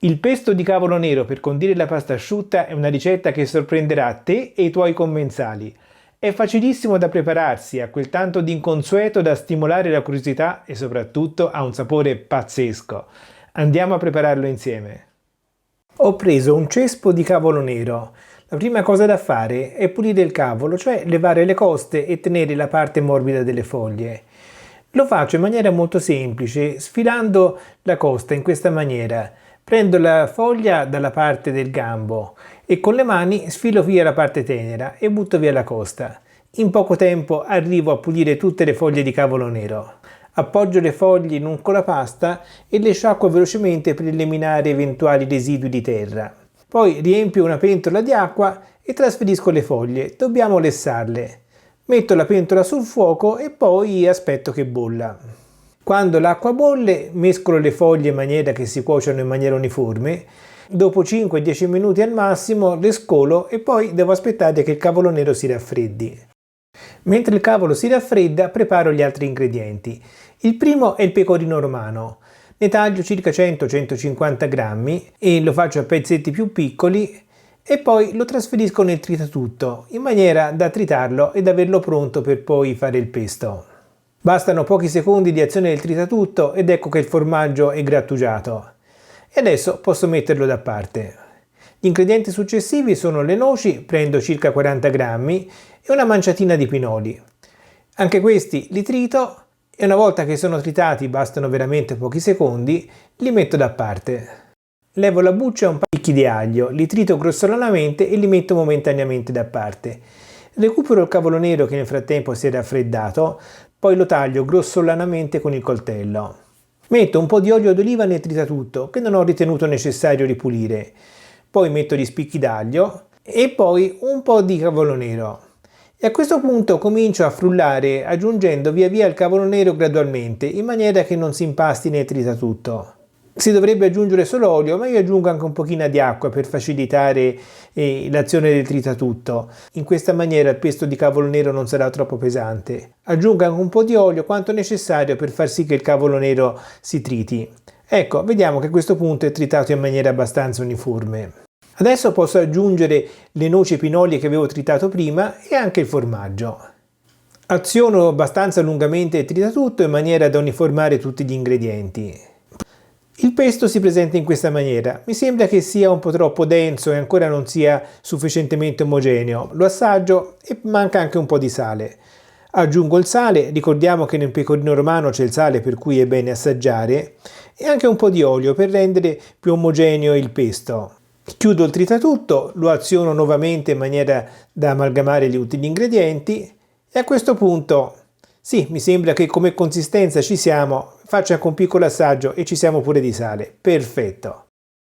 Il pesto di cavolo nero per condire la pasta asciutta è una ricetta che sorprenderà te e i tuoi commensali. È facilissimo da prepararsi, ha quel tanto di inconsueto da stimolare la curiosità e soprattutto ha un sapore pazzesco. Andiamo a prepararlo insieme. Ho preso un cespo di cavolo nero. La prima cosa da fare è pulire il cavolo, cioè levare le coste e tenere la parte morbida delle foglie. Lo faccio in maniera molto semplice, sfilando la costa in questa maniera. Prendo la foglia dalla parte del gambo e con le mani sfilo via la parte tenera e butto via la costa. In poco tempo arrivo a pulire tutte le foglie di cavolo nero. Appoggio le foglie in un colapasta e le sciacquo velocemente per eliminare eventuali residui di terra. Poi riempio una pentola di acqua e trasferisco le foglie. Dobbiamo lessarle. Metto la pentola sul fuoco e poi aspetto che bolla. Quando l'acqua bolle, mescolo le foglie in maniera che si cuociano in maniera uniforme. Dopo 5-10 minuti al massimo le scolo e poi devo aspettare che il cavolo nero si raffreddi. Mentre il cavolo si raffredda, preparo gli altri ingredienti. Il primo è il pecorino romano. Ne taglio circa 100-150 grammi e lo faccio a pezzetti più piccoli e poi lo trasferisco nel tritatutto in maniera da tritarlo ed averlo pronto per poi fare il pesto. Bastano pochi secondi di azione del tritatutto ed ecco che il formaggio è grattugiato. E adesso posso metterlo da parte. Gli ingredienti successivi sono le noci, prendo circa 40 grammi, e una manciatina di pinoli. Anche questi li trito e una volta che sono tritati, bastano veramente pochi secondi, li metto da parte. Levo la buccia e un paio di chicchi di aglio, li trito grossolanamente e li metto momentaneamente da parte. Recupero il cavolo nero che nel frattempo si è raffreddato, poi lo taglio grossolanamente con il coltello. Metto un po' di olio d'oliva nel tritatutto che non ho ritenuto necessario ripulire. Poi metto gli spicchi d'aglio e poi un po' di cavolo nero. E a questo punto comincio a frullare aggiungendo via via il cavolo nero gradualmente in maniera che non si impasti nel tritatutto. Si dovrebbe aggiungere solo olio, ma io aggiungo anche un pochino di acqua per facilitare l'azione del tritatutto. In questa maniera il pesto di cavolo nero non sarà troppo pesante. Aggiungo anche un po' di olio, quanto necessario per far sì che il cavolo nero si triti. Ecco, vediamo che a questo punto è tritato in maniera abbastanza uniforme. Adesso posso aggiungere le noci e pinoli che avevo tritato prima e anche il formaggio. Aziono abbastanza lungamente il tritatutto in maniera da uniformare tutti gli ingredienti. Il pesto si presenta in questa maniera. Mi sembra che sia un po' troppo denso e ancora non sia sufficientemente omogeneo. Lo assaggio e manca anche un po' di sale. Aggiungo il sale, ricordiamo che nel pecorino romano c'è il sale per cui è bene assaggiare, e anche un po' di olio per rendere più omogeneo il pesto. Chiudo il tritatutto, lo aziono nuovamente in maniera da amalgamare tutti gli ingredienti e a questo punto, sì, mi sembra che come consistenza ci siamo, faccio anche un piccolo assaggio e ci siamo pure di sale. Perfetto!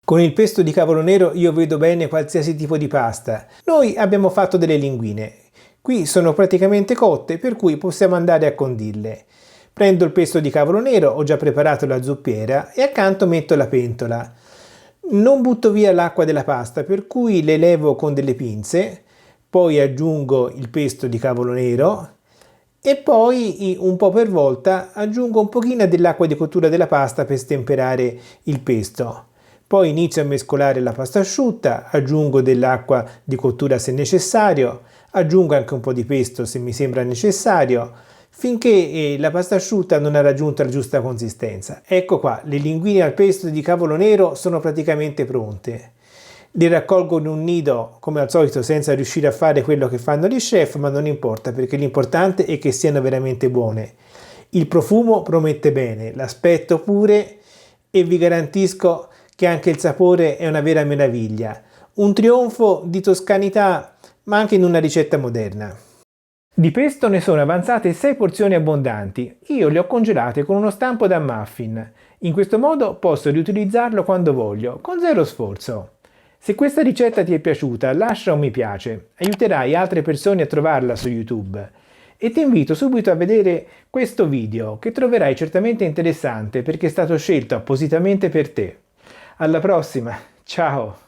Con il pesto di cavolo nero io vedo bene qualsiasi tipo di pasta. Noi abbiamo fatto delle linguine. Qui sono praticamente cotte, per cui possiamo andare a condirle. Prendo il pesto di cavolo nero, ho già preparato la zuppiera e accanto metto la pentola. Non butto via l'acqua della pasta, per cui le levo con delle pinze, poi aggiungo il pesto di cavolo nero e poi un po' per volta aggiungo un pochino dell'acqua di cottura della pasta per stemperare il pesto. Poi inizio a mescolare la pasta asciutta, aggiungo dell'acqua di cottura se necessario, aggiungo anche un po' di pesto se mi sembra necessario, finché la pasta asciutta non ha raggiunto la giusta consistenza. Ecco qua, le linguine al pesto di cavolo nero sono praticamente pronte. Li raccolgo in un nido come al solito senza riuscire a fare quello che fanno gli chef, ma non importa perché l'importante è che siano veramente buone. Il profumo promette bene, l'aspetto pure e vi garantisco che anche il sapore è una vera meraviglia. Un trionfo di toscanità ma anche in una ricetta moderna. Di pesto ne sono avanzate 6 porzioni abbondanti. Io le ho congelate con uno stampo da muffin. In questo modo posso riutilizzarlo quando voglio, con zero sforzo. Se questa ricetta ti è piaciuta, lascia un mi piace, aiuterai altre persone a trovarla su YouTube. E ti invito subito a vedere questo video, che troverai certamente interessante perché è stato scelto appositamente per te. Alla prossima, ciao!